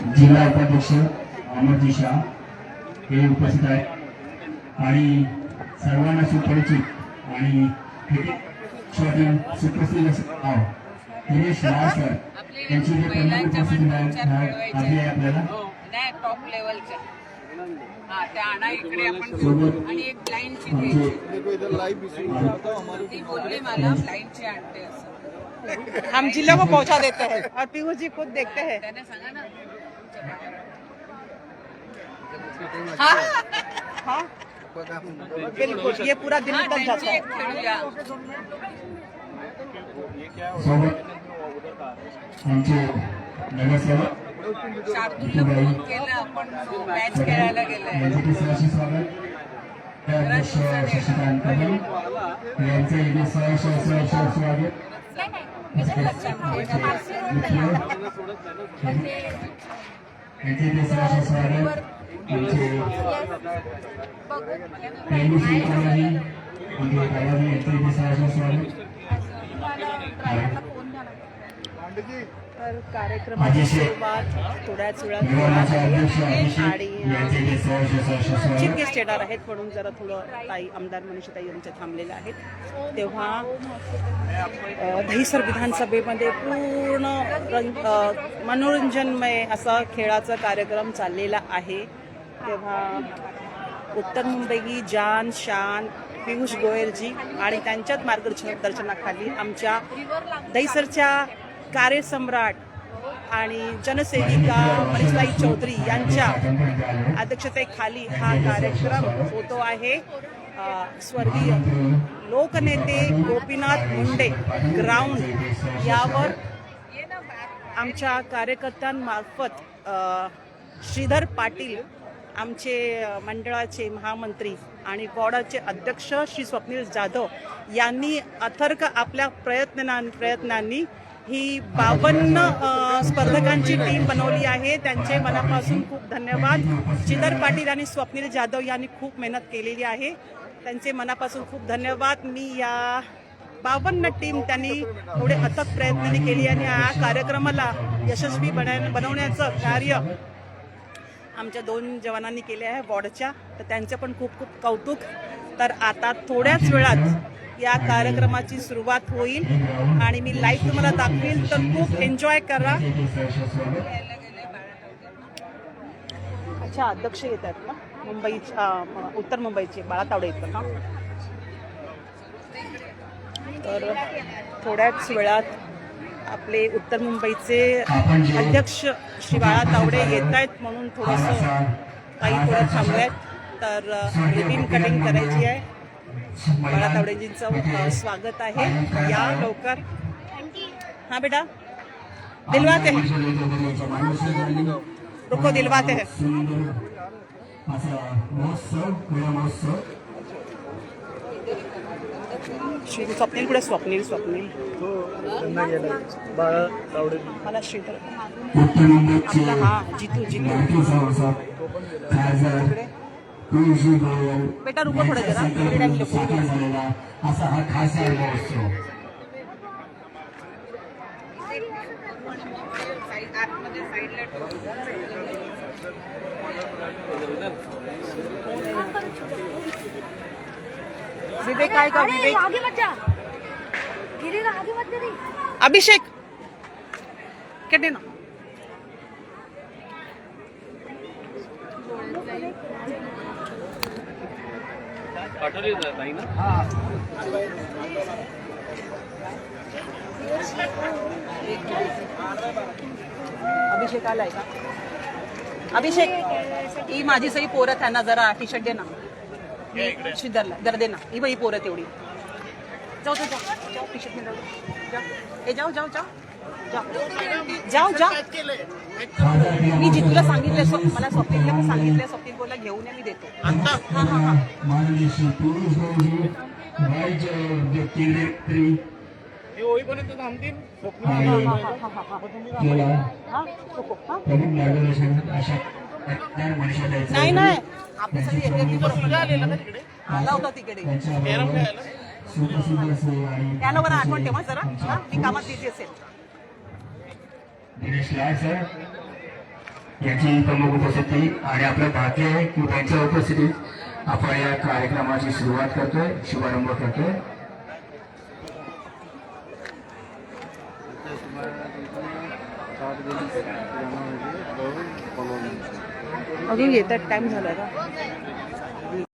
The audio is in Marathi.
जिल्हा उपाध्यक्ष अमरजी शाह हे उपस्थित आहेत आणि सर्वांना सुपरिचित आणि सुप्रसिद्ध नाव दिनेश सर यांची जे प्रमुख उपस्थिती आहे आपल्याला टॉप लेवलच्या त्या आणा इकडे आपण आणि एक ब्लाइंडची ती बोलली मला ब्लाइंडची आणते असं हम जिला को पहुंचा देते हैं और पीयू जी खुद देखते हैं। त्याने सांगा ना हाँ बिल्कुल ये पूरा दिन निकल जाता है। आमचे नगरसेवक शार्दूलला फोन केला आपण मॅच खेळायला गेलाय अध्यक्ष शशिकांत कदम यांचे इथे सहर्ष स्वागत यांचे इथे सहर्ष स्वागत आमचे प्रेमसिंग कोलाजी यांचे इथे सहर्ष स्वागत तर कार्यक्रमाची सुरुवात थोड्याच वेळात आणि चीफ गेस्ट येणार आहेत म्हणून जरा थोडं ताई आमदार मनीषाताई यांच्या थांबलेल्या आहेत। तेव्हा दहिसर विधानसभेमध्ये पूर्ण मनोरंजनमय असा खेळाचा कार्यक्रम चाललेला आहे। तेव्हा उत्तर मुंबई जान शान पियुष गोयलजी आणि त्यांच्याच मार्गदर्शनाखाली आमच्या दहिसरच्या कार्यसम्राट आणि जनसेविका मनीषाताई चौधरी यांच्या अध्यक्षतेखाली हा कार्यक्रम होतो आहे। स्वर्गीय लोकनेते गोपीनाथ मुंडे ग्राउंड यावर आमच्या कार्यकर्त्यांमार्फत श्रीधर पाटील आमचे मंडळाचे महामंत्री आणि वॉर्डाचे अध्यक्ष श्री स्वप्नील जाधव यांनी अथर्क आपल्या प्रयत्नांनी ही 52 स्पर्धकांची टीम बनवली आहे। त्यांचे मनापासून खूप धन्यवाद। श्रीधर पाटील आणि स्वप्नील जाधव यांनी खूप मेहनत केलेली आहे, त्यांचे मनापासून खूप धन्यवाद। मी या 52 टीम त्यांनी थोडे अथक प्रयत्नांनी केली आणि या कार्यक्रमाला यशस्वी बनवण्याचं कार्य आमच्या 2 जवानांनी केले आहे वॉर्डच्या, तर त्यांचे पण खूप खूप कौतुक। तर आता थोड्याच वेळात या कार्यक्रमाची सुरुवात होईल आणि मी लाईव्ह तुम्हाला दाखवेल, तर खूप एन्जॉय करा। अच्छा अध्यक्ष येत आहेत ना मुंबईच्या उत्तर मुंबईचे बाळा तावडे येतात ना, तर थोड्याच वेळात आपले उत्तर मुंबईचे अध्यक्ष श्री बाळा तावडे येत आहेत म्हणून थोडंसं काही थोडं थांबलेत, तर रिबीन कटिंग करायची आहे। बाळा तावडेजींचं स्वागत आहे, या लवकर। हाँ बेटा दिलवाते हैं, रुको दिलवाते हैं। स्वप्नील कुठे स्वप्नील मला श्रीधर हा जितू बेटा रुको थोडं जरा असा हा खास महोत्सव विवेक काय का विवेक आगे मत जा, गिरेगा आगे मत जा। अभिषेक कितने ना अभिषेक आलाय का? अभिषेक ही माझी सही पोरं त्यांना जरा टी शर्ट दे ना, श्रीधरला जरा दे ना, ही बाई पोरं तेवढी। जाओ जाओ जाओ जाओ टी शर्ट में जाओ जाओ जाओ जाओ। मी जितूला सांगितलं, मला स्वप्नीलला पण सांगितलं, स्वप्नील बोलला घेऊन मी देतो। हा हा हा नाही नाही आपल्या सगळी आला होता तिकडे, त्याला बरं आठवण ठेवा जरा, ती कामात बिझी असेल। दिनेश लाड सर यांची प्रमुख उपस्थिती आणि आपलं भाग्य आहे की त्यांच्या उपस्थितीत आपण या कार्यक्रमाची सुरुवात करतोय, शुभारंभ करतोय. अजून येतात, टाइम झाला का?